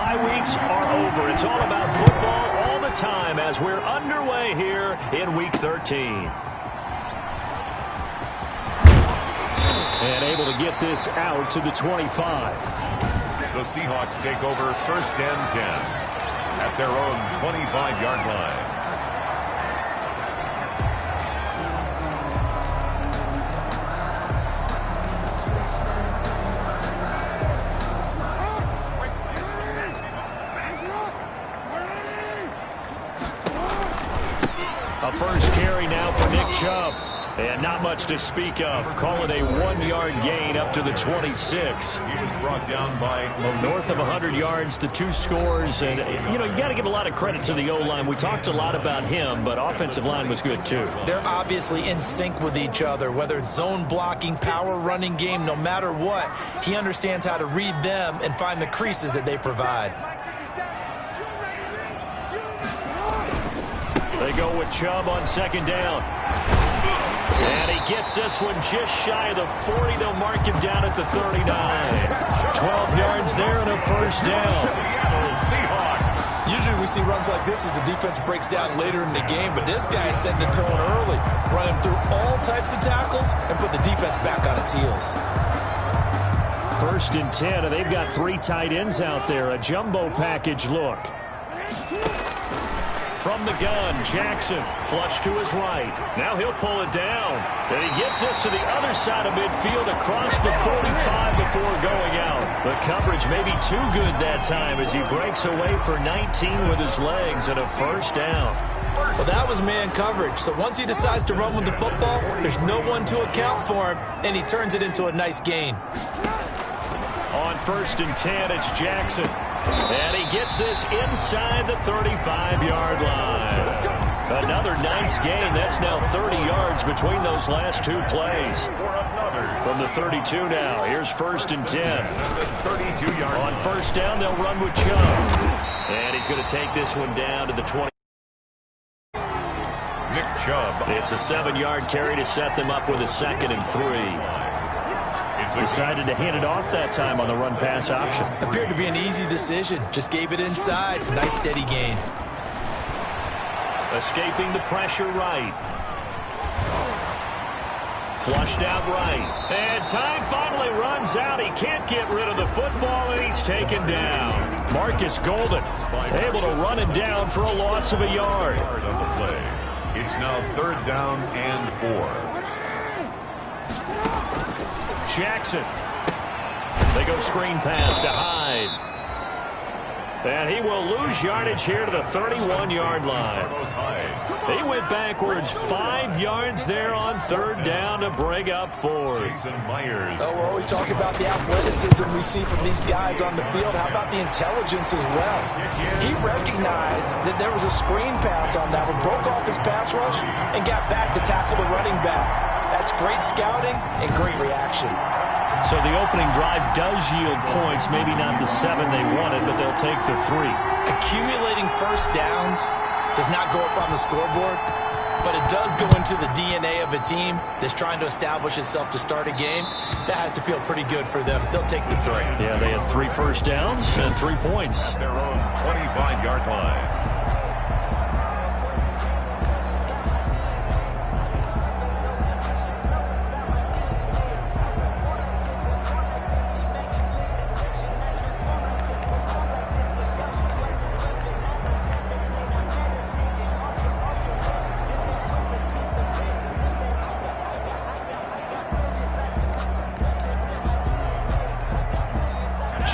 bye weeks are over. It's all about football all the time as we're underway here in Week 13. And able to get this out to the 25. The Seahawks take over 1st and 10 at their own 25-yard line. A first carry now for Nick Chubb. And not much to speak of. Call it a 1-yard gain up to the 26. He was brought down by north of 100 yards, the 2 scores. And, you got to give a lot of credit to the O-line. We talked a lot about him, but offensive line was good, too. They're obviously in sync with each other, whether it's zone blocking, power running game, no matter what. He understands how to read them and find the creases that they provide. They go with Chubb on 2nd down. And he gets this one just shy of the 40. They'll mark him down at the 39. 12 yards there and a first down. Usually we see runs like this as the defense breaks down later in the game, but this guy is setting the tone early, running through all types of tackles and put the defense back on its heels. 1st and 10, and they've got 3 tight ends out there. A jumbo package look. From the gun, Jackson, flush to his right. Now he'll pull it down. And he gets this to the other side of midfield across the 45 before going out. The coverage may be too good that time as he breaks away for 19 with his legs and a first down. Well, that was man coverage. So once he decides to run with the football, there's no one to account for him, and he turns it into a nice gain. On 1st and 10, it's Jackson. And he gets this inside the 35-yard line. Another nice gain. That's now 30 yards between those last 2 plays. From the 32 now, here's 1st and 10. On 1st down, they'll run with Chubb. And he's going to take this one down to the 20. Nick Chubb. It's a 7-yard carry to set them up with a 2nd and 3. Decided to hand it off that time on the run-pass option. Appeared to be an easy decision. Just gave it inside. Nice steady gain. Escaping the pressure right. Flushed out right. And time finally runs out. He can't get rid of the football, and he's taken down. Marcus Golden able to run it down for a loss of a yard. It's now 3rd down and 4. Jackson. They go screen pass to Hyde. And he will lose yardage here to the 31-yard line. He went backwards 5 yards there on 3rd down to bring up 4th. Oh, we're always talking about the athleticism we see from these guys on the field. How about the intelligence as well? He recognized that there was a screen pass on that one, broke off his pass rush, and got back to tackle the running back. That's great scouting and great reaction. So the opening drive does yield points, maybe not the 7 they wanted, but they'll take the 3. Accumulating first downs does not go up on the scoreboard, but it does go into the DNA of a team that's trying to establish itself to start a game. That has to feel pretty good for them. They'll take the 3. Yeah, they had 3 first downs and 3 points. Their own 25-yard line.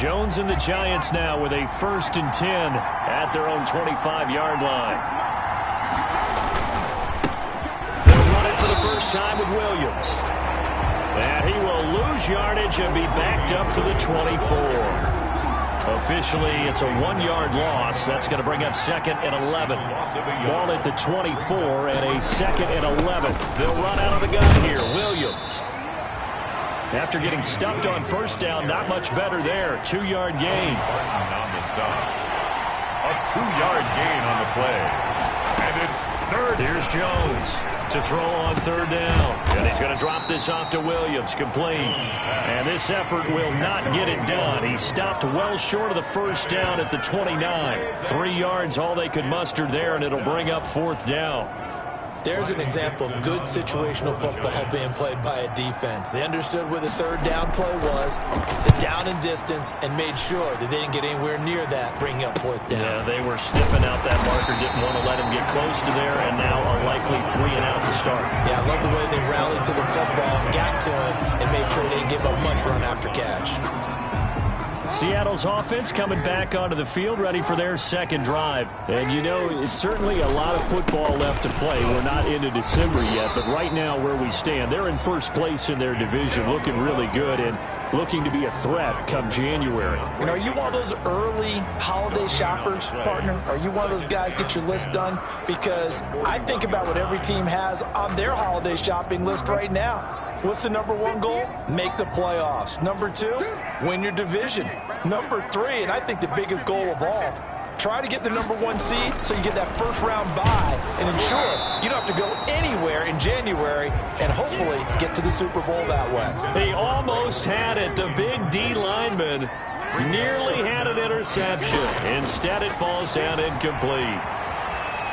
Jones and the Giants now with a 1st and 10 at their own 25-yard line. They'll run it for the first time with Williams. And he will lose yardage and be backed up to the 24. Officially, it's a 1-yard loss. That's going to bring up 2nd and 11. Ball at the 24 and a 2nd and 11. They'll run out of the gun here. Williams. After getting stuffed on 1st down, not much better there. 2-yard gain. On the stop. A 2-yard gain on the play. And it's Here's Jones to throw on third down. And he's going to drop this off to Williams, complete. And this effort will not get it done. He stopped well short of the first down at the 29. 3 yards, all they could muster there, and it'll bring up fourth down. There's an example of good situational football being played by a defense. They understood where the third down play was, the down and distance, and made sure that they didn't get anywhere near that, bringing up fourth down. Yeah, they were sniffing out that marker, didn't want to let him get close to there, and now a likely 3 and out to start. Yeah, I love the way they rallied to the football, got to him, and made sure they didn't give up much run after catch. Seattle's offense coming back onto the field, ready for their second drive. And, you know, it's certainly a lot of football left to play. We're not into December yet, but right now where we stand, they're in first place in their division, looking really good and looking to be a threat come January. And are you one of those early holiday shoppers, partner? Are you one of those guys get your list done? Because I think about what every team has on their holiday shopping list right now. What's the number 1 goal? Make the playoffs. Number 2, win your division. Number 3, and I think the biggest goal of all, try to get the number 1 seed so you get that first round bye and ensure you don't have to go anywhere in January and hopefully get to the Super Bowl that way. He almost had it. The big D lineman nearly had an interception. Instead, it falls down incomplete.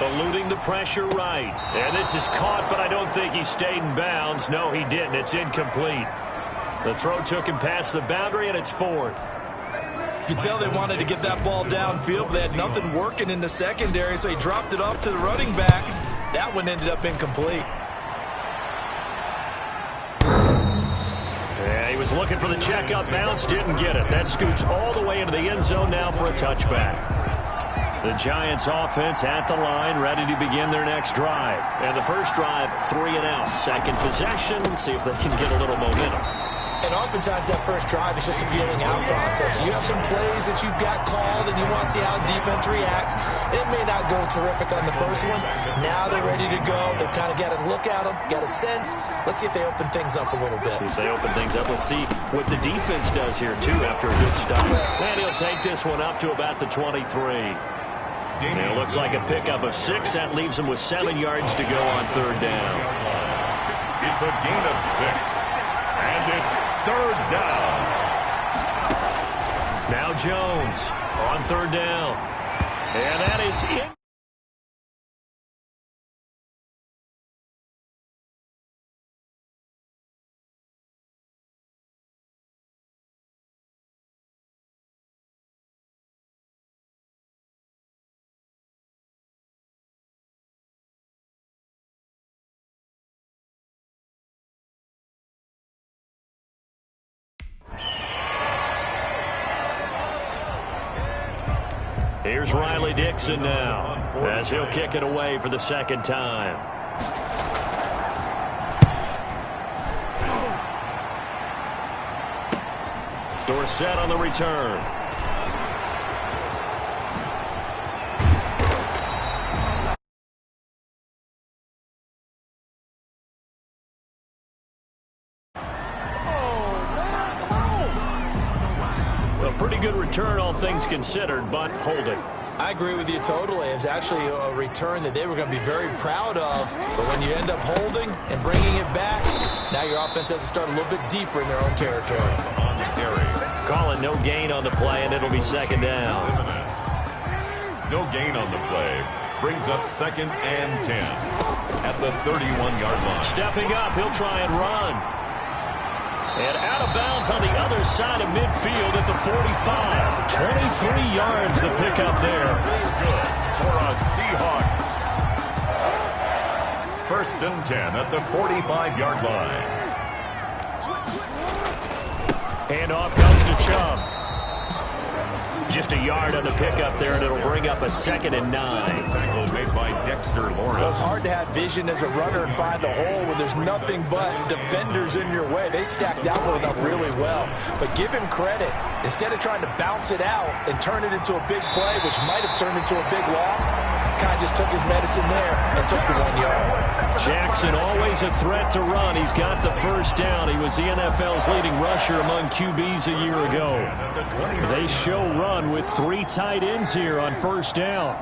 Eluding the pressure right. And this is caught, but I don't think he stayed in bounds. No, he didn't. It's incomplete. The throw took him past the boundary, and it's fourth. You could tell they wanted to get that ball downfield, but they had nothing working in the secondary, so he dropped it off to the running back. That one ended up incomplete. Yeah, he was looking for the checkup bounce, didn't get it. That scoots all the way into the end zone now for a touchback. The Giants offense at the line, ready to begin their next drive. And the first drive, 3 and out. Second possession, see if they can get a little momentum. And oftentimes that first drive is just a feeling out process. You have some plays that you've got called and you want to see how defense reacts. It may not go terrific on the first one. Now they're ready to go. They've kind of got to look at them, got a sense. Let's see if they open things up a little bit. See if they open things up. Let's see what the defense does here, too, after a good stop. And he'll take this one up to about the 23. And it looks like a pickup of 6. That leaves him with 7 yards to go on third down. It's a gain of 6. And it's third down. Now Jones on third down. And that is it. Here's Riley Dixon now as he'll kick it away for the second time. Dorsett on the return. A pretty good return, all things considered, but holding. I agree with you totally. It's actually a return that they were going to be very proud of. But when you end up holding and bringing it back, now your offense has to start a little bit deeper in their own territory. Call it no gain on the play, and it'll be second down. No gain on the play. Brings up 2nd and 10 at the 31-yard line. Stepping up, he'll try and run. And out of bounds on the other side of midfield at the 45. 23 yards the pickup there. Good for a Seahawks. 1st and 10 at the 45-yard line. Handoff comes to Chubb. Just a yard on the pickup there, and it'll bring up a 2nd and 9. Tackle made by Dexter Lawrence. Well, it's hard to have vision as a runner and find a hole when there's nothing but defenders in your way. They stacked that one up really well. But give him credit. Instead of trying to bounce it out and turn it into a big play, which might have turned into a big loss, kind of just took his medicine there and took the 1 yard. Jackson always a threat to run. He's got the first down. He was the NFL's leading rusher among QBs a year ago. They show run with 3 tight ends here on first down.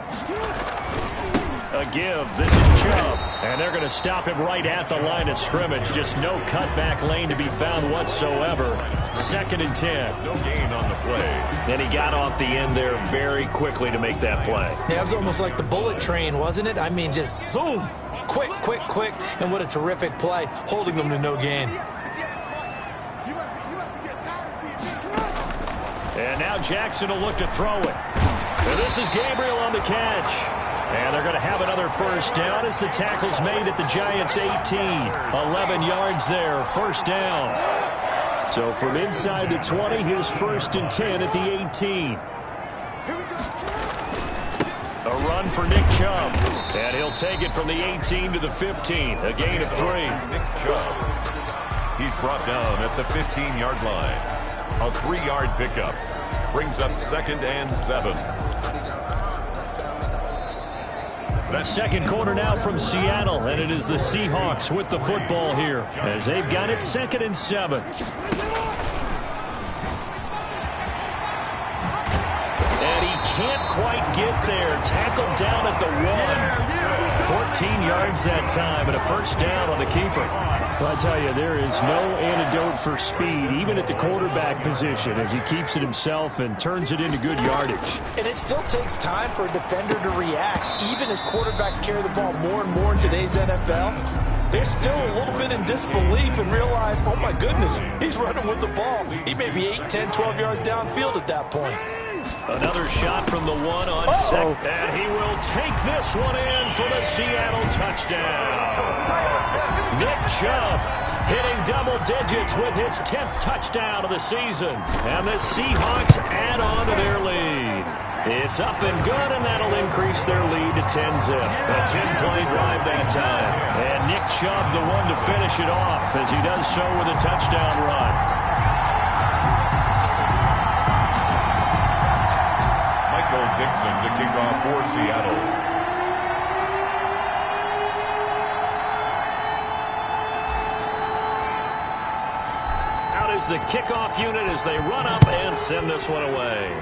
A give. This is Chubb. And they're going to stop him right at the line of scrimmage. Just no cutback lane to be found whatsoever. 2nd and 10. No gain on the play. And he got off the end there very quickly to make that play. Yeah, it was almost like the bullet train, wasn't it? I mean, just zoom. Quick, quick, quick. And what a terrific play, holding them to no gain. And now Jackson will look to throw it. And this is Gabriel on the catch. And they're going to have another first down as the tackle's made at the Giants' 18. 11 yards there, first down. So from inside the 20, here's 1st and 10 at the 18. A run for Nick Chubb. And he'll take it from the 18 to the 15. A gain of 3. Nick Chubb. He's brought down at the 15-yard line. A 3-yard pickup. Brings up 2nd and 7. The second quarter now from Seattle, and it is the Seahawks with the football here as they've got it 2nd and 7. And he can't quite get there. Tackled down at the 1. 14 yards that time and a first down on the keeper. Well, I tell you, there is no antidote for speed, even at the quarterback position, as he keeps it himself and turns it into good yardage. And it still takes time for a defender to react. Even as quarterbacks carry the ball more and more in today's NFL, they're still a little bit in disbelief and realize, oh my goodness, he's running with the ball. He may be 8, 10, 12 yards downfield at that point. Another shot from the 1 on second. And he will take this one in for the Seattle touchdown. Nick Chubb hitting double digits with his 10th touchdown of the season. And the Seahawks add on to their lead. It's up and good, and that'll increase their lead to 10-zip. A 10-play drive that time. And Nick Chubb the one to finish it off as he does so with a touchdown run. Michael Dixon to kick off for Seattle. Is the kickoff unit as they run up and send this one away.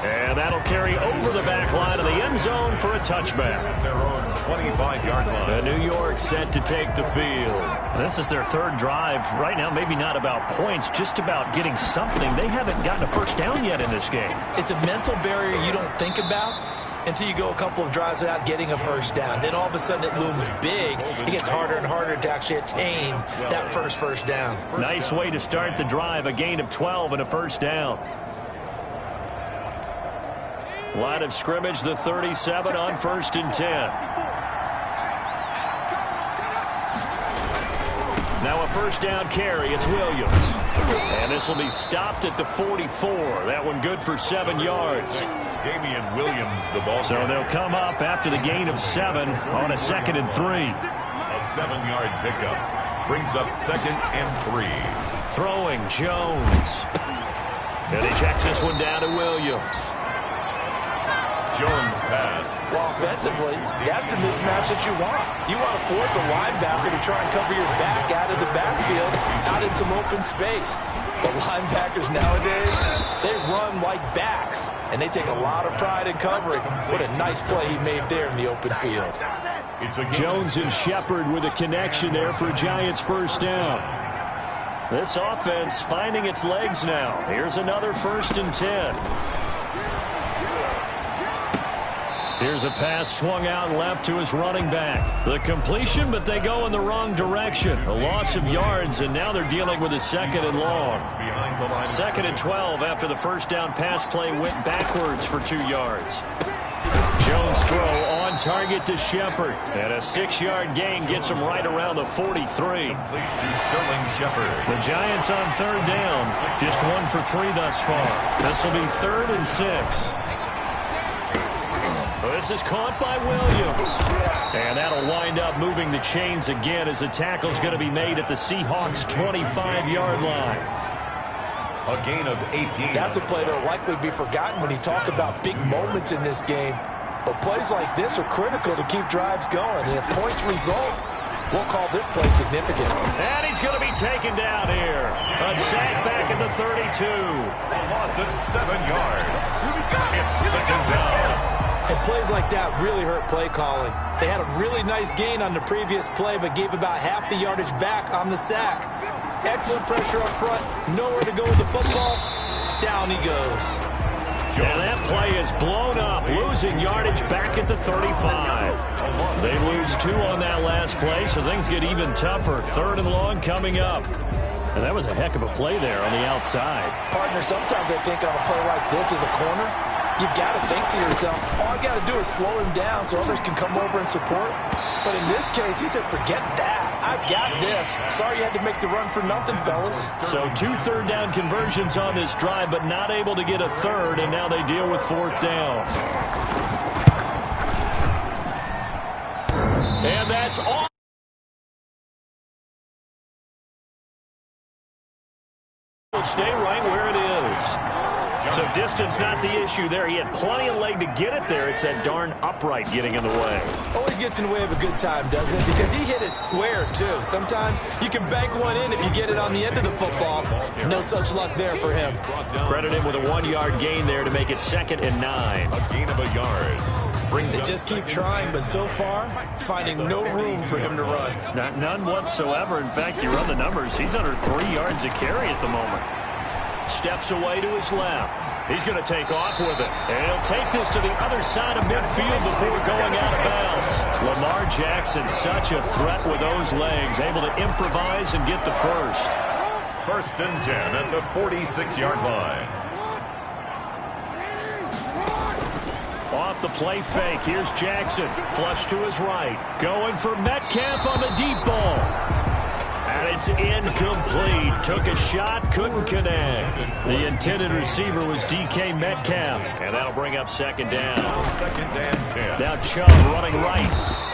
And that'll carry over the back line of the end zone for a touchback. Their own 25-yard line. New York set to take the field. This is their 3rd drive. Right now, maybe not about points, just about getting something. They haven't gotten a first down yet in this game. It's a mental barrier you don't think about until you go a couple of drives without getting a first down. Then all of a sudden it looms big. It gets harder and harder to actually attain that first down. Nice way to start the drive. A gain of 12 and a first down. Line of scrimmage, the 37 on 1st and 10. Now a first down carry. It's Williams. And this will be stopped at the 44. That one good for 7 yards. Damian Williams, the ball. So they'll come up after the gain of 7 on a 2nd and 3. A 7-yard pickup. Brings up 2nd and 3. Throwing Jones. And he checks this one down to Williams. Jones pass. Well, offensively, that's the mismatch that you want. You want to force a linebacker to try and cover your back out of the backfield, out in some open space. The linebackers nowadays, they run like backs, and they take a lot of pride in covering. What a nice play he made there in the open field. Jones and Shepard with a connection there for Giants first down. This offense finding its legs now. Here's another 1st and 10. Here's a pass swung out left to his running back. The completion, but they go in the wrong direction. A loss of yards, and now they're dealing with a 2nd and long. 2nd and 12 after the first down pass play went backwards for 2 yards. Jones throw on target to Shepard. And a 6-yard gain gets him right around the 43. To Sterling Shepard. The Giants on 3rd down. Just 1 for 3 thus far. This will be 3rd and 6. This is caught by Williams. And that'll wind up moving the chains again as the tackle's going to be made at the Seahawks' 25-yard line. A gain of 18. That's a play that will likely be forgotten when you talk about big moments in this game. But plays like this are critical to keep drives going. And if points result, we'll call this play significant. And he's going to be taken down here. A sack back at the 32. A loss of 7 yards. It's second down. And plays like that really hurt play calling. They had a really nice gain on the previous play, but gave about half the yardage back on the sack. Excellent pressure up front. Nowhere to go with the football. Down he goes. And that play is blown up, losing yardage back at the 35. They lose 2 on that last play, so things get even tougher. 3rd and long coming up. And that was a heck of a play there on the outside. Partner, sometimes I think on a play like this as a corner, you've got to think to yourself, all I got to do is slow him down so others can come over and support. But in this case, he said, forget that. I've got this. Sorry you had to make the run for nothing, fellas. So 2 third-down conversions on this drive, but not able to get a third, and now they deal with 4th down. And that's all. Stay right where it is. So distance not the issue there. He had plenty of leg to get it there. It's that darn upright getting in the way. Always gets in the way of a good time, doesn't it? Because he hit it square, too. Sometimes you can bank one in if you get it on the end of the football. No such luck there for him. Credit him with a 1-yard gain there to make it 2nd and 9. A gain of a yard. They just keep trying, but so far, finding no room for him to run. None whatsoever. In fact, you run the numbers. He's under 3 yards a carry at the moment. Steps away to his left. He's going to take off with it. And he'll take this to the other side of midfield before going out of bounds. Lamar Jackson, such a threat with those legs, able to improvise and get the first. 1st and 10 at the 46-yard line. Off the play fake. Here's Jackson. Flush to his right. Going for Metcalf on the deep ball. And it's incomplete. Took a shot, couldn't connect. The intended receiver was DK Metcalf. And that'll bring up 2nd down. 2nd and 10. Now Chubb running right.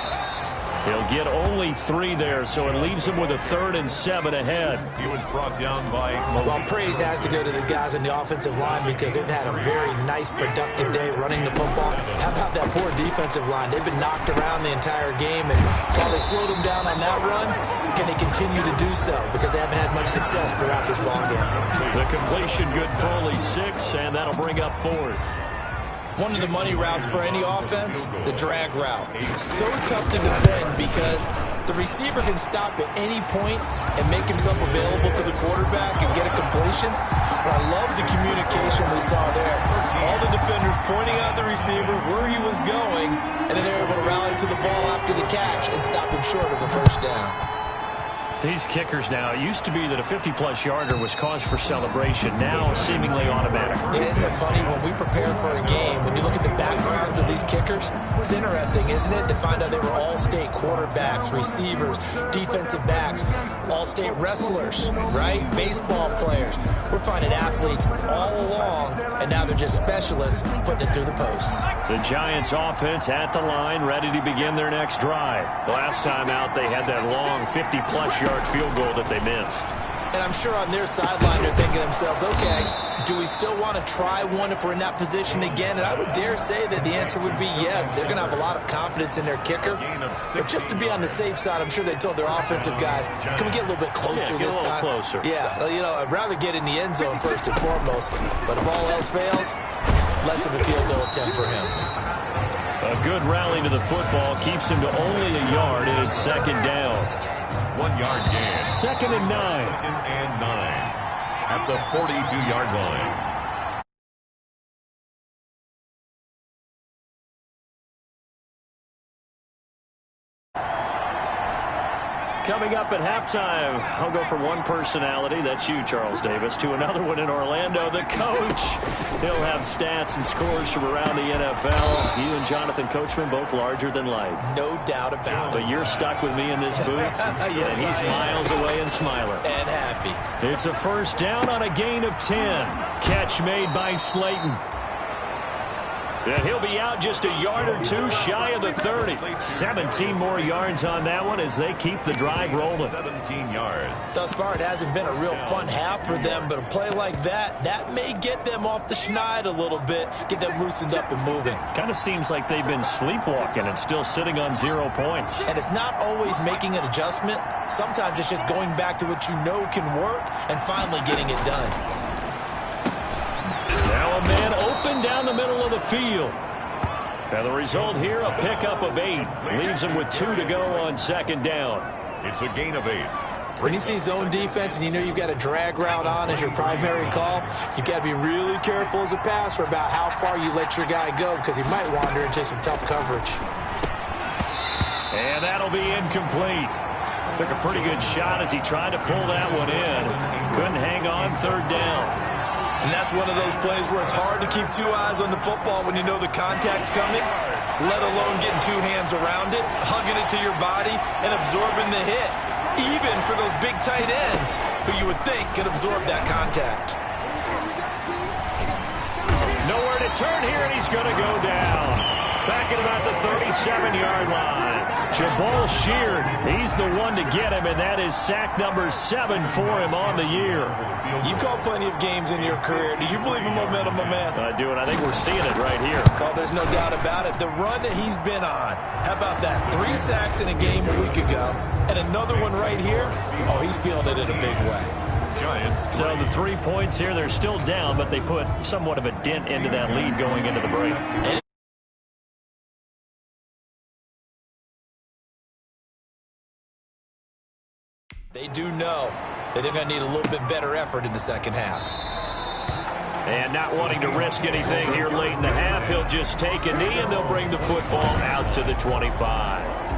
He'll get only 3 there, so it leaves him with a 3rd and 7 ahead. He was brought down by... Well, praise has to go to the guys on the offensive line because they've had a very nice, productive day running the football. How about that poor defensive line? They've been knocked around the entire game, and while they slowed them down on that run, can they continue to do so? Because they haven't had much success throughout this ballgame. The completion good for only 6, and that'll bring up 4th. One of the money routes for any offense, the drag route. So tough to defend because the receiver can stop at any point and make himself available to the quarterback and get a completion. But I love the communication we saw there. All the defenders pointing out the receiver where he was going, and then they were able to rally to the ball after the catch and stop him short of a 1st down. These kickers now, it used to be that a 50-plus yarder was cause for celebration. Now, seemingly automatic. Yeah, isn't it funny? When we prepare for a game, when you look at the backgrounds of these kickers, it's interesting, isn't it, to find out they were all-state quarterbacks, receivers, defensive backs, all-state wrestlers, right? Baseball players. We're finding athletes all along, and now they're just specialists putting it through the posts. The Giants offense at the line, ready to begin their next drive. The last time out, they had that long 50-plus yard field goal that they missed. And I'm sure on their sideline they're thinking to themselves, okay, do we still want to try one if we're in that position again? And I would dare say that the answer would be yes. They're going to have a lot of confidence in their kicker. But just to be on the safe side, I'm sure they told their offensive guys, can we get a little bit closer this time? Closer. Yeah, well, you know, I'd rather get in the end zone first and foremost. But if all else fails, less of a field goal attempt for him. A good rally to the football keeps him to only a yard, and it's 2nd down. 1-yard gain. 2nd and 9. 2nd and 9 at the 42-yard line. Coming up at halftime, I'll go from one personality, that's you, Charles Davis, to another one in Orlando, the coach. He'll have stats and scores from around the NFL. You and Jonathan Coachman, both larger than life. No doubt about it. But you're stuck with me in this booth, yes, and he's miles away and smiling. And happy. It's a 1st down on a gain of 10. Catch made by Slayton. And he'll be out just a yard or 2 shy of the 30. 17 more yards on that one as they keep the drive rolling. 17 yards. Thus far, it hasn't been a real fun half for them, but a play like that may get them off the schneid a little bit, get them loosened up and moving. Kind of seems like they've been sleepwalking and still sitting on 0 points. And it's not always making an adjustment. Sometimes it's just going back to what you know can work and finally getting it done. Now a man open down the middle the field. And the result here, a pickup of 8. Leaves him with 2 to go on second down. It's a gain of 8. When you see zone defense and you know you've got a drag route on as your primary call, you've got to be really careful as a passer about how far you let your guy go because he might wander into some tough coverage. And that'll be incomplete. Took a pretty good shot as he tried to pull that one in. Couldn't hang on third down. And that's one of those plays where it's hard to keep 2 eyes on the football when you know the contact's coming, let alone getting 2 hands around it, hugging it to your body, and absorbing the hit, even for those big tight ends who you would think could absorb that contact. Nowhere to turn here, and he's going to go down. Back at about the 37-yard line. Jabal Sheard, he's the one to get him, and that is sack number 7 for him on the year. You've called plenty of games in your career. Do you believe in momentum, my man? I do, and I think we're seeing it right here. Oh, there's no doubt about it. The run that he's been on, how about that? 3 sacks in a game a week ago, and another one right here. Oh, he's feeling it in a big way. Giants. So the 3 points here, they're still down, but they put somewhat of a dent into that lead going into the break. They do know that they're going to need a little bit better effort in the second half. And not wanting to risk anything here late in the half, he'll just take a knee, and they'll bring the football out to the 25.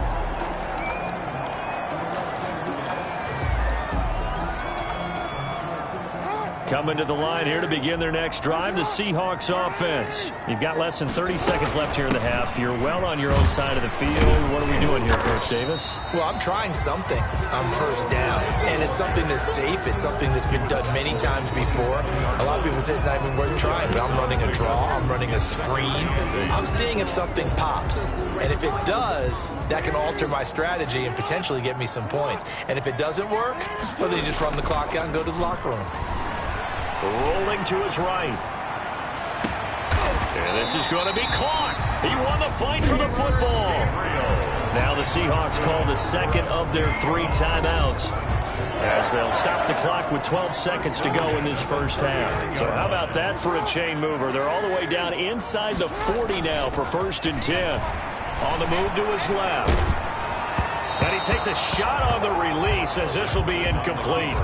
Coming to the line here to begin their next drive, the Seahawks offense. You've got less than 30 seconds left here in the half. You're well on your own side of the field. What are we doing here, Coach Davis? Well, I'm trying something on first down, and it's something that's safe. It's something that's been done many times before. A lot of people say it's not even worth trying, but I'm running a draw. I'm running a screen. I'm seeing if something pops, and if it does, that can alter my strategy and potentially get me some points. And if it doesn't work, well, then you just run the clock out and go to the locker room. Rolling to his right. And this is going to be caught. He won the fight for the football. Now the Seahawks call the second of their 3 timeouts, as they'll stop the clock with 12 seconds to go in this first half. So how about that for a chain mover? They're all the way down inside the 40 now for 1st and 10. On the move to his left. And he takes a shot on the release, as this will be incomplete.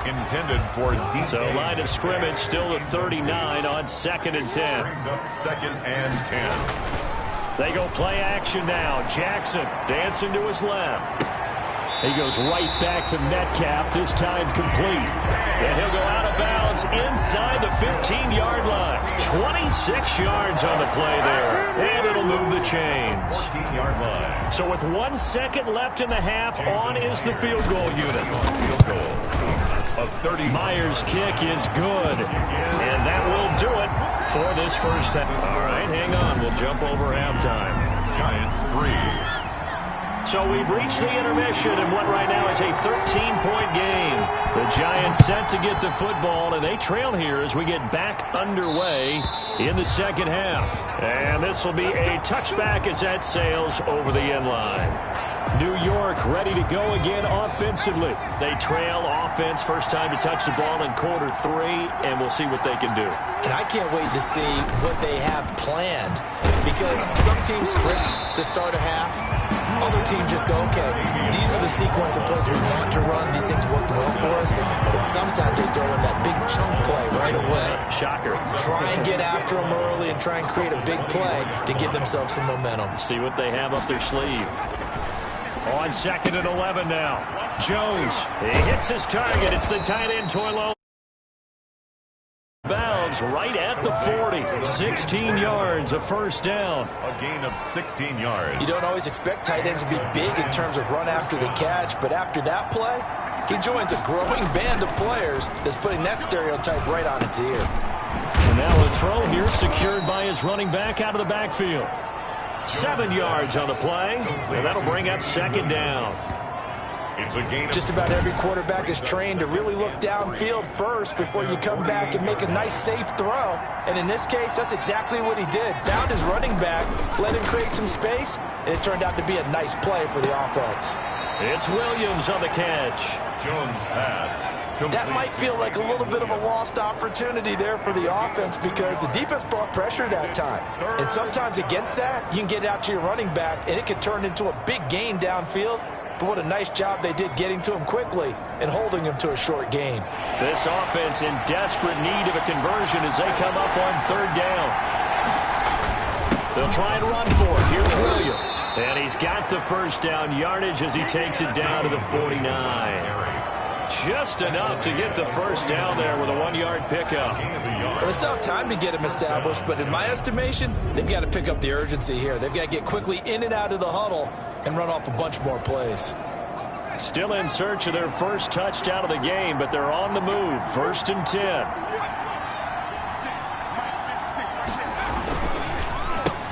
Intended for DK. So line of scrimmage still the 39 on 2nd and 10. Brings up 2nd and 10. They go play action now. Jackson dancing to his left. He goes right back to Metcalf, this time complete. And he'll go out of bounds inside the 15-yard line. 26 yards on the play there. And it'll move the chains. 14-yard line. So with 1 second left in the half, on is the field goal unit. Field goal of 30. Myers' kick is good. And that will do it for this first half. All right, hang on. We'll jump over halftime. Giants 3. So we've reached the intermission in what right now is a 13-point game. The Giants set to get the football, and they trail here as we get back underway in the second half. And this will be a touchback as that sails over the end line. New York ready to go again offensively. They trail offense, first time to touch the ball in quarter 3, and we'll see what they can do. And I can't wait to see what they have planned, because some teams script to start a half. Other teams just go, okay, these are the sequence of plays we want to run. These things worked well for us. And sometimes they throw in that big chunk play right away. Shocker. Try and get after them early and try and create a big play to give themselves some momentum. See what they have up their sleeve. On 2nd and 11 now. Jones, he hits his target. It's the tight end, Toilo. Bounds right at the 40. 16 yards, a first down. A gain of 16 yards. You don't always expect tight ends to be big in terms of run after the catch, but after that play, he joins a growing band of players that's putting that stereotype right on its ear. And now a throw here secured by his running back out of the backfield. 7 yards on the play, and that'll bring up 2nd down. It's a gain of Just about every quarterback is trained to really look downfield first before you come back and make a nice, safe throw. And in this case, that's exactly what he did. Found his running back, let him create some space, and it turned out to be a nice play for the offense. It's Williams on the catch. Jones pass That might feel like a little bit of a lost opportunity there for the offense because the defense brought pressure that time. And sometimes against that, you can get out to your running back, and it can turn into a big gain downfield. But what a nice job they did getting to him quickly and holding him to a short gain. This offense in desperate need of a conversion as they come up on third down. They'll try and run for it. Here's Williams. And he's got the first down yardage as he takes it down to the 49. Just enough to get the first down there with a 1-yard pickup. Well, they still have time to get him established, but in my estimation, they've got to pick up the urgency here. They've got to get quickly in and out of the huddle and run off a bunch more plays. Still in search of their first touchdown of the game, but they're on the move. 1st and 10.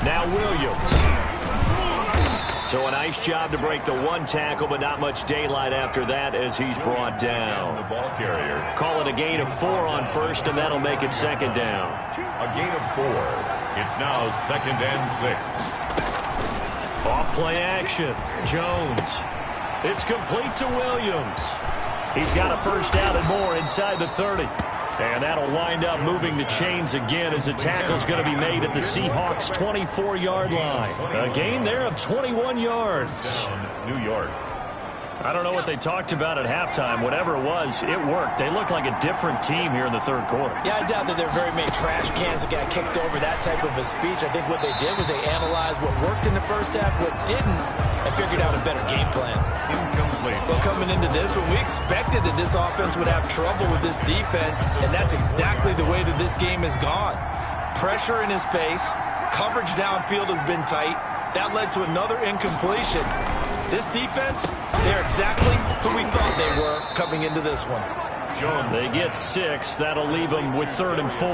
Now Williams. So a nice job to break the one tackle, but not much daylight after that as he's brought down. The ball carrier. Call it a gain of 4 on first, and that'll make it 2nd down. A gain of 4. It's now 2nd and 6. Off play action. Jones. It's complete to Williams. He's got a first down and more inside the 30. And that'll wind up moving the chains again as the tackle's going to be made at the Seahawks' 24-yard line. A gain there of 21 yards. New York. I don't know what they talked about at halftime. Whatever it was, it worked. They look like a different team here in the third quarter. Yeah, I doubt that there are very many trash cans that got kicked over that type of a speech. I think what they did was they analyzed what worked in the first half, what didn't, and figured out a better game plan. Incomplete. Well, coming into this one, we expected that this offense would have trouble with this defense, and that's exactly the way that this game has gone. Pressure in his face, coverage downfield has been tight. That led to another incompletion. This defense, they're exactly who we thought they were coming into this one. They get 6. That'll leave them with 3rd and 4.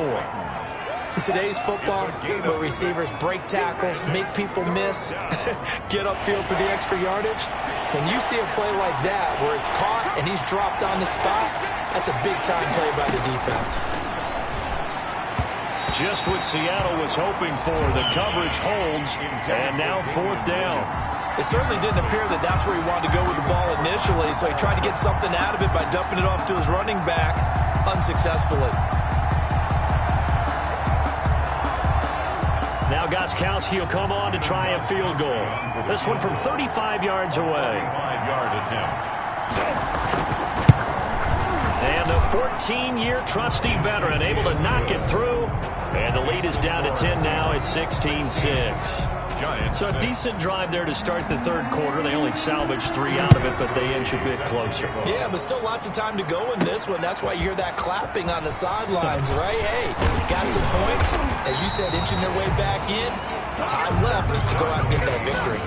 In today's football, where receivers break tackles, make people miss, get upfield for the extra yardage, when you see a play like that where it's caught and he's dropped on the spot, that's a big-time play by the defense. Just what Seattle was hoping for. The coverage holds, and now 4th down. It certainly didn't appear that that's where he wanted to go with the ball initially, so he tried to get something out of it by dumping it off to his running back unsuccessfully. Now Gostkowski will come on to try a field goal. This one from 35 yards away. 5-yard attempt. And a 14-year trusty veteran able to knock it through. And the lead is down to 10 now at 16-6. So a decent drive there to start the third quarter. They only salvaged 3 out of it, but they inch a bit closer. Yeah, but still lots of time to go in this one. That's why you hear that clapping on the sidelines, right? Hey, got some points. As you said, inching their way back in. Time left to go out and get that victory.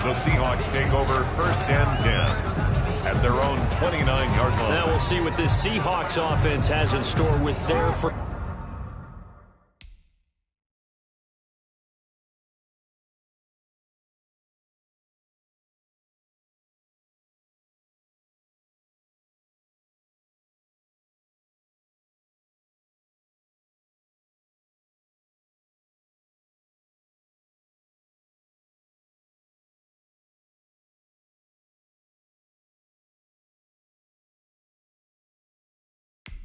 The Seahawks take over 1st and 10 at their own 29-yard line. Now we'll see what this Seahawks offense has in store with their first.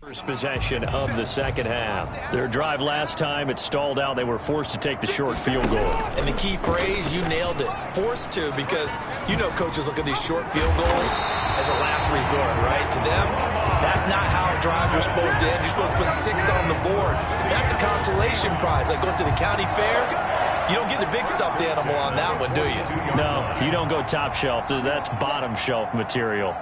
First possession of the second half. Their drive last time, it stalled out. They were forced to take the short field goal. And the key phrase, you nailed it. Forced to, because you know coaches look at these short field goals as a last resort, right? To them, that's not how drives are supposed to end. You're supposed to put 6 on the board. That's a consolation prize. Like going to the county fair, you don't get the big stuffed animal on that one, do you? No, you don't go top shelf. That's bottom shelf material.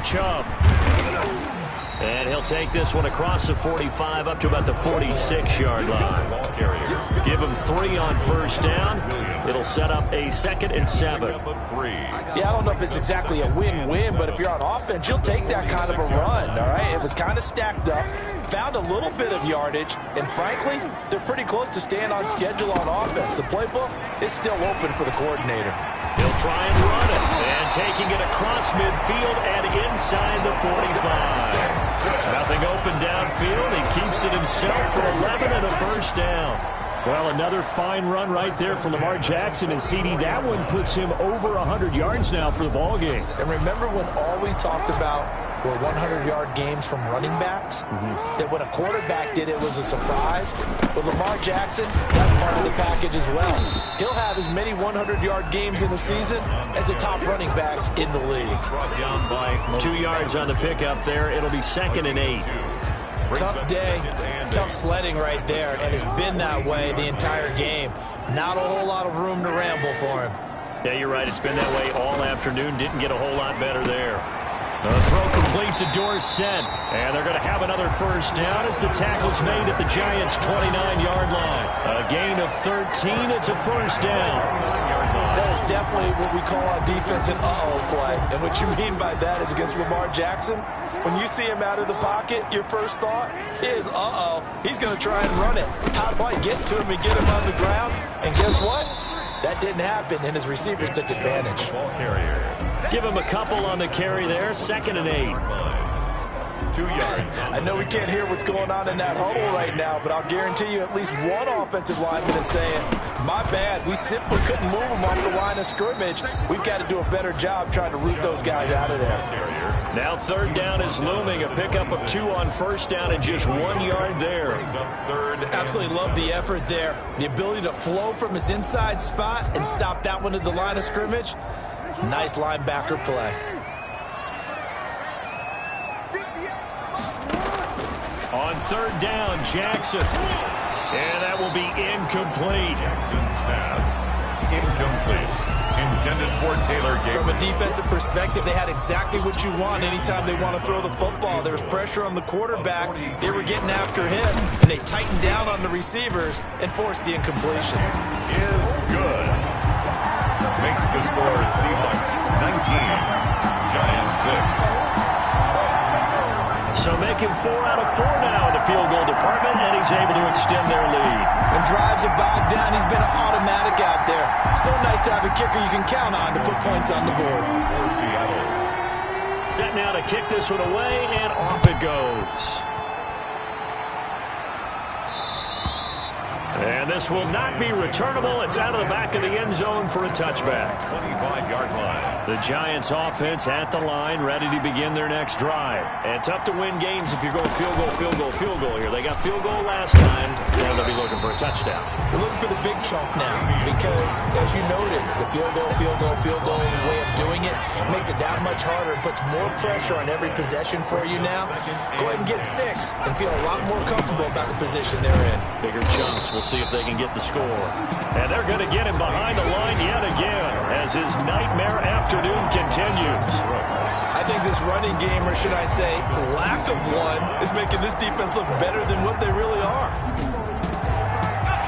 Chubb. And he'll take this one across the 45 up to about the 46-yard line. Give him 3 on first down. It'll set up a 2nd and 7. Yeah, I don't know if it's exactly a win-win, but if you're on offense, you'll take that kind of a run, all right? It was kind of stacked up, found a little bit of yardage, and frankly, they're pretty close to staying on schedule on offense. The playbook is still open for the coordinator. He'll try and run it, and taking it across midfield and inside the 45. Nothing open downfield. He keeps it himself for 11 and a first down. Well, another fine run right there for Lamar Jackson and CD. That one puts him over 100 yards now for the ball game. And remember when all we talked about were 100-yard games from running backs? That when a quarterback did it was a surprise. With Lamar Jackson, that's part of the package as well. He'll have as many 100-yard games in the season as the top running backs in the league. 2 yards on the pickup there. It'll be 2nd and 8. Tough day, tough sledding right there, and it's been that way the entire game. Not a whole lot of room to ramble for him. Yeah, you're right. It's been that way all afternoon. Didn't get a whole lot better there. The throw complete to Dorsett. And they're going to have another first down as the tackle's made at the Giants' 29-yard line. A gain of 13. It's a first down. That is definitely what we call on defense an uh-oh play. And what you mean by that is against Lamar Jackson, when you see him out of the pocket, your first thought is, uh-oh, he's going to try and run it. How do I get to him and get him on the ground? And guess what? That didn't happen, and his receivers took advantage. Ball carrier. Give him a couple on the carry there. 2nd and 8. 2 yards. I know we can't hear what's going on in that huddle right now, but I'll guarantee you at least one offensive lineman is saying, my bad, we simply couldn't move them off the line of scrimmage. We've got to do a better job trying to root those guys out of there. Now 3rd down is looming. A pickup of 2 on first down and just 1 yard there. Absolutely love the effort there. The ability to flow from his inside spot and stop that one at the line of scrimmage. Nice linebacker play. On 3rd down, Jackson. And that will be incomplete. Jackson's pass incomplete. Intended for Taylor Gabriel. From a defensive perspective, they had exactly what you want anytime they want to throw the football. There was pressure on the quarterback. They were getting after him, and they tightened down on the receivers and forced the incompletion. Is good. Makes the score Seahawks 19, Giants 6. So make him 4 out of 4 now in the field goal department, and he's able to extend their lead. When drives have bogged down, he's been an automatic out there. So nice to have a kicker you can count on to put points on the board. For Seattle. Set now to kick this one away, and off it goes. And this will not be returnable. It's out of the back of the end zone for a touchback. 25-yard line. The Giants offense at the line, ready to begin their next drive. And tough to win games if you're going field goal, field goal, field goal here. They got field goal last time, and they'll be looking for a touchdown. We're looking for the big chunk now because, as you noted, the field goal way of doing it makes it that much harder. It puts more pressure on every possession for you now. Go ahead and get 6 and feel a lot more comfortable about the position they're in. Bigger chunks. We'll see if they can get the score. And they're going to get him behind the line yet again as his nightmare afternoon continues. I think this running game, or should I say lack of one, is making this defense look better than what they really are.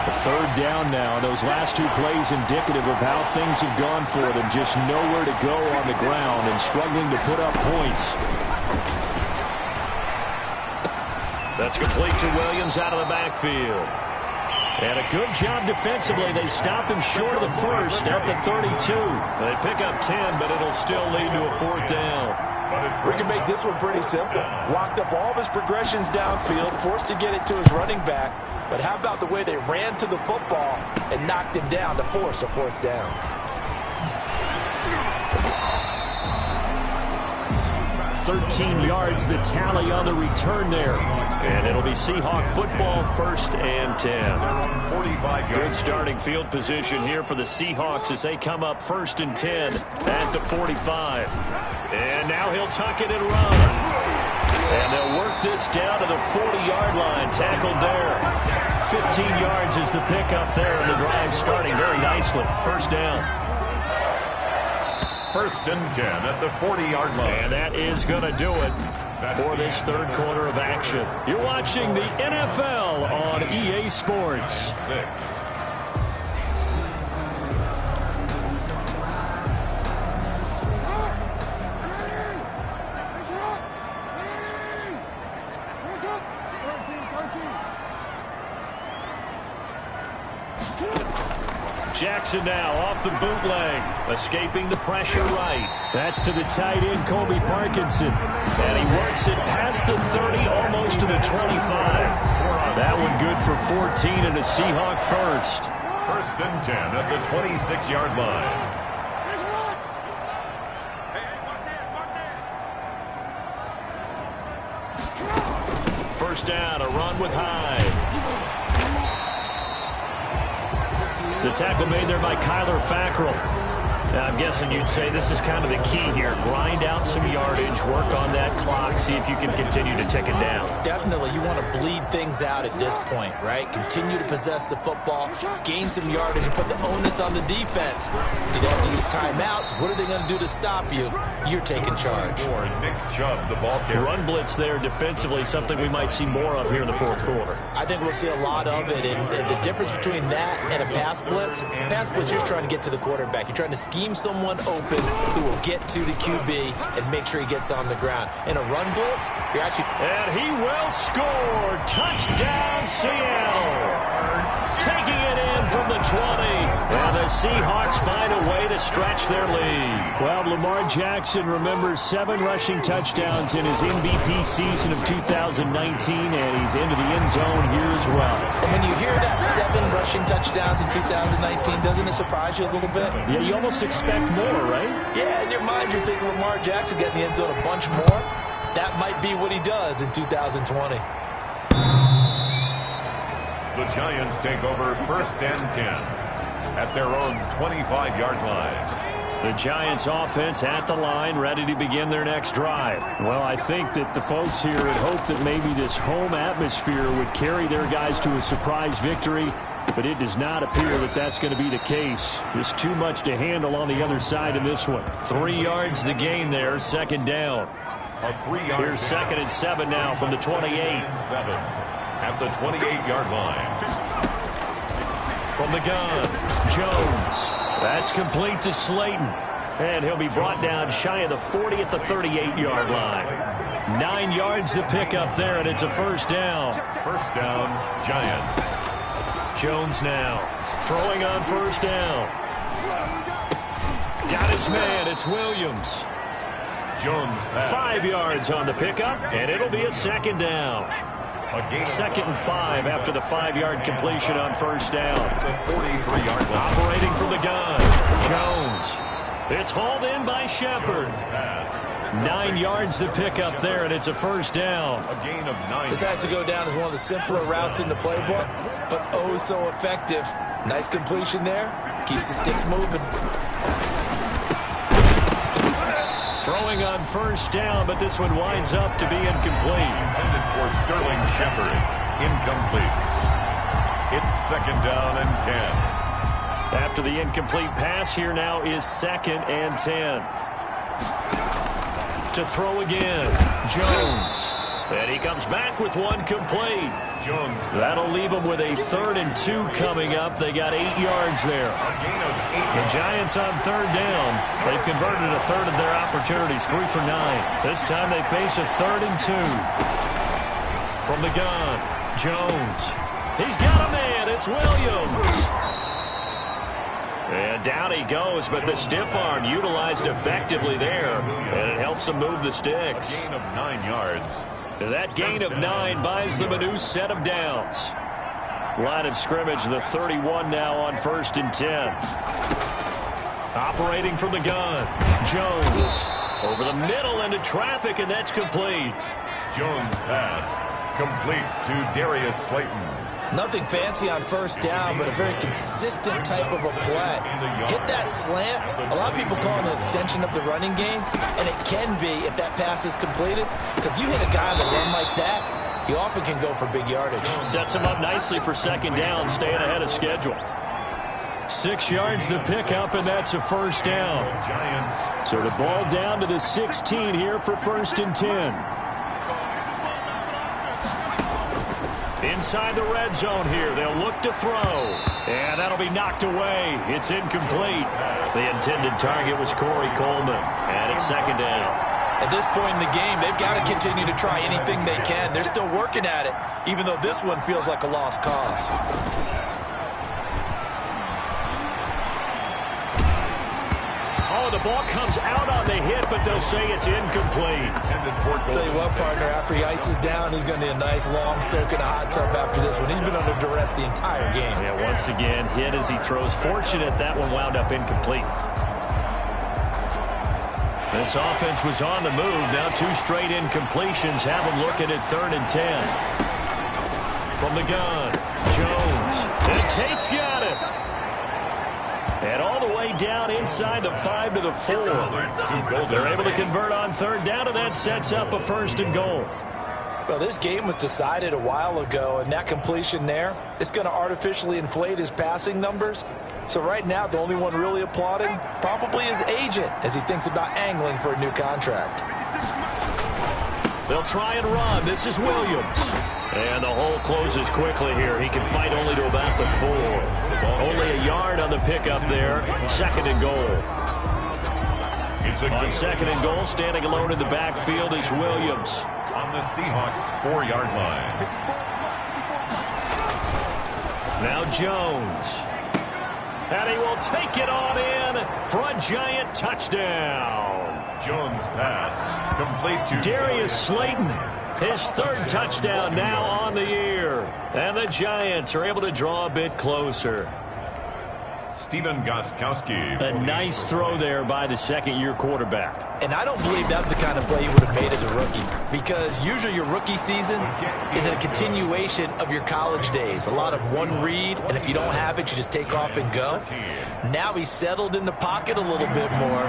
The 3rd down now. Those last 2 plays indicative of how things have gone for them. Just nowhere to go on the ground and struggling to put up points. That's complete to Williams out of the backfield. And a good job defensively. They stop him short of the first at the 32. They pick up 10, but it'll still lead to a 4th down. We can make this one pretty simple. Locked up all of his progressions downfield, forced to get it to his running back. But how about the way they ran to the football and knocked him down to force a 4th down? 13 yards, the tally on the return there. And it'll be Seahawk football, 1st and 10. 45 Good yards. starting field position here for the Seahawks as they come up 1st and 10 at the 45. And now he'll tuck it and run. And they'll work this down to the 40-yard line, tackled there. 15 yards is the pickup there, and the drive starting very nicely. 1st down. 1st and 10 at the 40-yard line. And that is going to do it for this 3rd quarter of action. You're watching the NFL on EA Sports. 6. Jackson now off the bootleg, escaping the pressure right. That's to the tight end, Colby Parkinson. And he works it past the 30, almost to the 25. That one good for 14 and a Seahawk first. First and 10 at the 26-yard line. First down, a run with Hyde. The tackle made there by Kyler Fackrell. Now, I'm guessing you'd say this is kind of the key here. Grind out some yardage, work on that clock, see if you can continue to tick it down. Definitely, you want to bleed things out at this point, right? Continue to possess the football, gain some yardage, and put the onus on the defense. Do they have to use timeouts? What are they going to do to stop you? You're taking charge. Nick Chubb, the ball carrier. Run blitz there defensively, something we might see more of here in the fourth quarter. I think we'll see a lot of it, and the difference between that and a pass blitz, you're trying to get to the quarterback. You're trying to scheme someone open who will get to the QB and make sure he gets on the ground. In a run blitz, you're actually... And he will score! Touchdown, Seattle! Taking it in from the 20. And the Seahawks find a way to stretch their lead. Well, Lamar Jackson remembers 7 rushing touchdowns in his MVP season of 2019, and he's into the end zone here as well. And when you hear that 7 rushing touchdowns in 2019, doesn't it surprise you a little bit? Yeah, you almost expect more, right? Yeah, in your mind, you're thinking Lamar Jackson getting the end zone a bunch more. That might be what he does in 2020. The Giants take over first and 10 at their own 25-yard line. The Giants offense at the line, ready to begin their next drive. Well, I think that the folks here had hoped that maybe this home atmosphere would carry their guys to a surprise victory, but it does not appear that that's going to be the case. There's too much to handle on the other side in this one. 3 yards the gain there, second down. A 3-yard Here's second and 7 now from the 28. 7 at the 28-yard line. From the gun, Jones. That's complete to Slayton. And he'll be brought down shy of the 40 at the 38-yard line. 9 yards to pick up there, and it's a first down. First down, Giants. Jones now throwing on first down. Got his man. It's Williams. Jones pass. 5 yards on the pickup, and it'll be a second down. Second and 5 after the 5-yard completion on first down. 43-yard line. Operating from the gun, Jones. It's hauled in by Shepard. 9 yards to pick up there, and it's a first down. A gain of 9. This has to go down as one of the simpler routes in the playbook, but oh so effective. Nice completion there. Keeps the sticks moving. Throwing on first down, but this one winds up to be incomplete. Intended for Sterling Shepard. Incomplete. It's second down and 10. After the incomplete pass, here now is second and 10. To throw again, Jones. And he comes back with one complete. Jones. That'll leave them with a 3rd and 2 coming up. They got 8 yards there. A gain of 8. The Giants on third down. They've converted a third of their opportunities, 3 for 9. This time they face a 3rd and 2. From the gun, Jones. He's got a man. It's Williams. And down he goes, but the stiff arm utilized effectively there, and it helps them move the sticks. A gain of 9 yards. That gain of 9 buys them a new set of downs. Line of scrimmage, the 31 now on first and 10. Operating from the gun, Jones. Over the middle into traffic, and that's complete. Jones pass. Complete to Darius Slayton. Nothing fancy on first down, but a very consistent type of a play. Hit that slant. A lot of people call it an extension of the running game, and it can be if that pass is completed, because you hit a guy on the run like that, you often can go for big yardage. Sets him up nicely for second down, staying ahead of schedule. 6 yards the pickup, and that's a first down. Giants. So the ball down to the 16 here for first and 10. Inside the red zone here, they'll look to throw. And that'll be knocked away. It's incomplete. The intended target was Corey Coleman. And it's second down. At this point in the game, they've got to continue to try anything they can. They're still working at it, even though this one feels like a lost cause. Oh, the ball comes out on the hit, but they'll say it's incomplete. Tell you what, partner, after he ices down, he's going to need a nice long soak in a hot tub after this one. He's been under duress the entire game. Yeah, once again, hit as he throws. Fortunate that one wound up incomplete. This offense was on the move. Now 2 straight incompletions have them looking at 3rd and 10. From the gun, Jones. And Tate's got it. And all the way down inside the 5 to the 4. They're able to convert on 3rd down, and that sets up a 1st and goal. Well, this game was decided a while ago, and that completion there, it's going to artificially inflate his passing numbers. So right now, the only one really applauding probably his agent as he thinks about angling for a new contract. They'll try and run. This is Williams. And the hole closes quickly here. He can fight only to about the 4. Only a yard on the pickup there. 2nd and goal. On 2nd and goal, standing alone in the backfield is Williams. On the Seahawks 4-yard line. Now Jones. And he will take it on in for a giant touchdown. Jones pass complete to Darius Slayton. His 3rd touchdown now on the year. And the Giants are able to draw a bit closer. Steven Gostkowski. A nice throw there by the 2nd-year quarterback. And I don't believe that's the kind of play he would have made as a rookie, because usually your rookie season is a continuation of your college days. A lot of one read, and if you don't have it, you just take off and go. Now he's settled in the pocket a little bit more,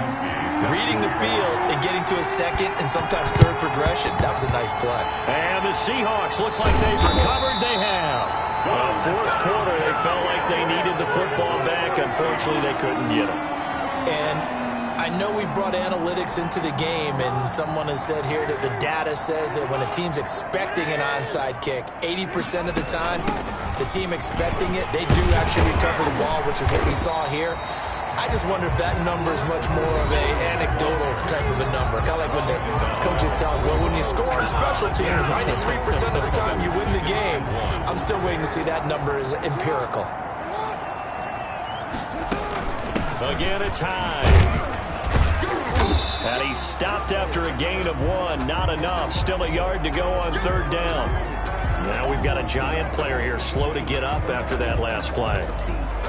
reading the field and getting to a 2nd and sometimes 3rd progression. That was a nice play. And the Seahawks, looks like they've recovered. They have. 4th quarter, they felt like they needed the football back. Unfortunately, they couldn't get it. And I know we brought analytics into the game, and someone has said here that the data says that when a team's expecting an onside kick, 80% of the time, the team expecting it, they do actually recover the ball, which is what we saw here. I just wonder if that number is much more of a anecdotal type of a number. Kind of like when the coaches tell us, well, when you score on special teams, 93% of the time you win the game. I'm still waiting to see that number is empirical. Again, it's high. And he stopped after a gain of 1. Not enough. Still a yard to go on 3rd down. Now we've got a Giant player here slow to get up after that last play.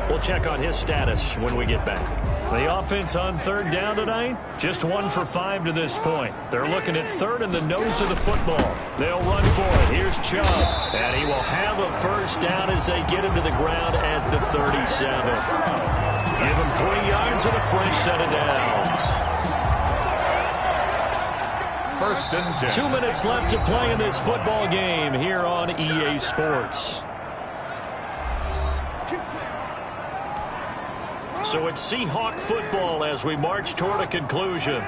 We'll check on his status when we get back. The offense on 3rd down tonight, just 1 for 5 to this point. They're looking at 3rd in the nose of the football. They'll run for it. Here's Chubb. And he will have a 1st down as they get him to the ground at the 37. Give him 3 yards and a fresh set of downs. 1st and 10. 2 minutes left to play in this football game here on EA Sports. So it's Seahawk football as we march toward a conclusion.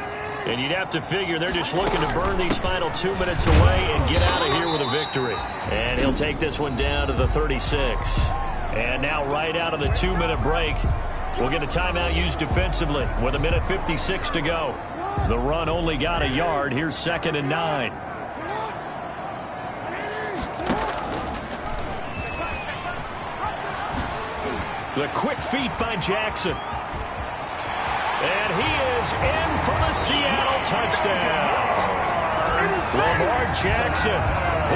And you'd have to figure they're just looking to burn these final 2 minutes away and get out of here with a victory. And he'll take this one down to the 36. And now right out of the 2-minute break, we'll get a timeout used defensively with 1:56 to go. The run only got a yard. Here's 2nd and 9. The quick feet by Jackson. And he is in for the Seattle touchdown. Lamar Jackson,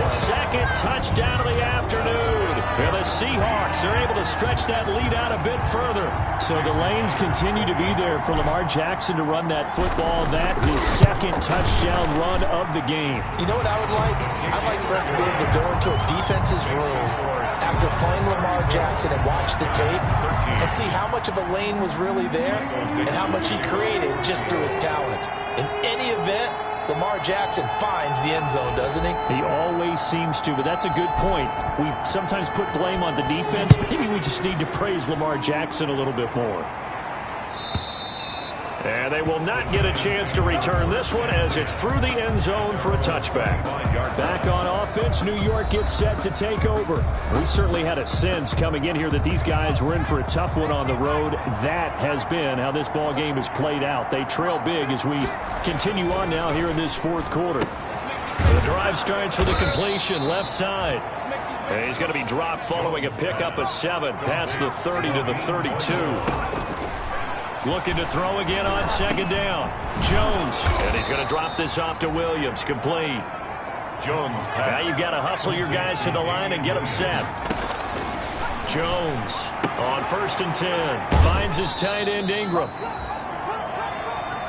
his 2nd touchdown of the afternoon. And the Seahawks are able to stretch that lead out a bit further. So the lanes continue to be there for Lamar Jackson to run that football. That his 2nd touchdown run of the game. You know what I would like? I'd like for us to be able to go into a defense's room after playing Lamar Jackson and watch the tape and see how much of a lane was really there and how much he created just through his talents. In any event, Lamar Jackson finds the end zone, doesn't he? He always seems to, but that's a good point. We sometimes put blame on the defense. Maybe we just need to praise Lamar Jackson a little bit more. And they will not get a chance to return this one as it's through the end zone for a touchback. Back on offense, New York gets set to take over. We certainly had a sense coming in here that these guys were in for a tough one on the road. That has been how this ball game has played out. They trail big as we continue on now here in this 4th quarter. The drive starts with a completion left side. And he's going to be dropped following a pickup of 7 past the 30 to the 32. Looking to throw again on second down. Jones. And he's going to drop this off to Williams. Complete. Jones pass. Now you've got to hustle your guys to the line and get them set. Jones on 1st and 10. Finds his tight end Ingram.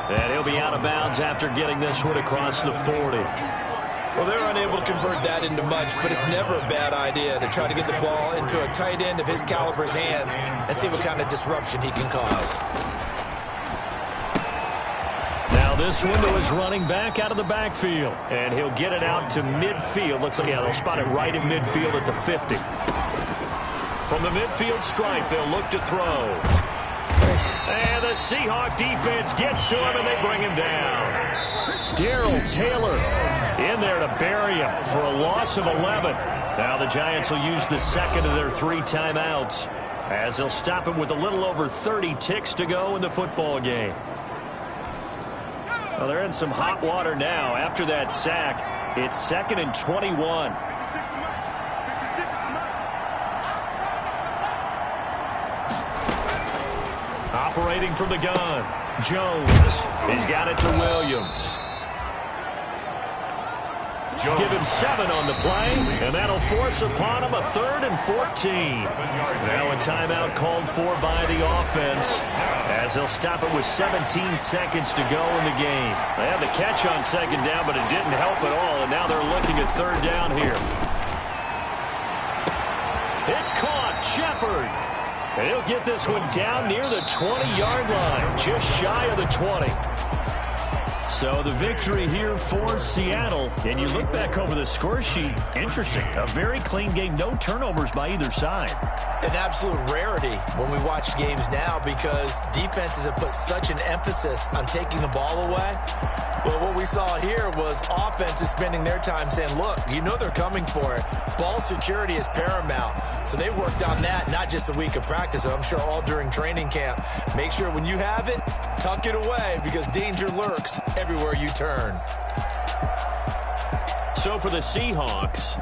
And he'll be out of bounds after getting this one across the 40. Well, they're unable to convert that into much, but it's never a bad idea to try to get the ball into a tight end of his caliber's hands and see what kind of disruption he can cause. Now this window is running back out of the backfield, and he'll get it out to midfield. Looks like, yeah, they'll spot it right in midfield at the 50. From the midfield stripe, they'll look to throw. And the Seahawk defense gets to him, and they bring him down. Darrell Taylor in there to bury him for a loss of 11. Now the Giants will use the second of their 3 timeouts as they'll stop him with a little over 30 ticks to go in the football game. Well, they're in some hot water now. After that sack, it's 2nd and 21. Operating from the gun, Jones. He's got it to Williams. Give him 7 on the play, and that'll force upon him a 3rd and 14. Now a timeout called for by the offense as they'll stop it with 17 seconds to go in the game. They had the catch on second down, but it didn't help at all, and now they're looking at 3rd down here. It's caught, Shepard. And he'll get this one down near the 20-yard line, just shy of the 20. So the victory here for Seattle. And you look back over the score sheet, interesting. A very clean game, no turnovers by either side. An absolute rarity when we watch games now because defenses have put such an emphasis on taking the ball away. Well, what we saw here was offenses spending their time saying, look, you know they're coming for it. Ball security is paramount. So they worked on that, not just a week of practice, but I'm sure all during training camp. Make sure when you have it, tuck it away because danger lurks everywhere you turn. So for the Seahawks,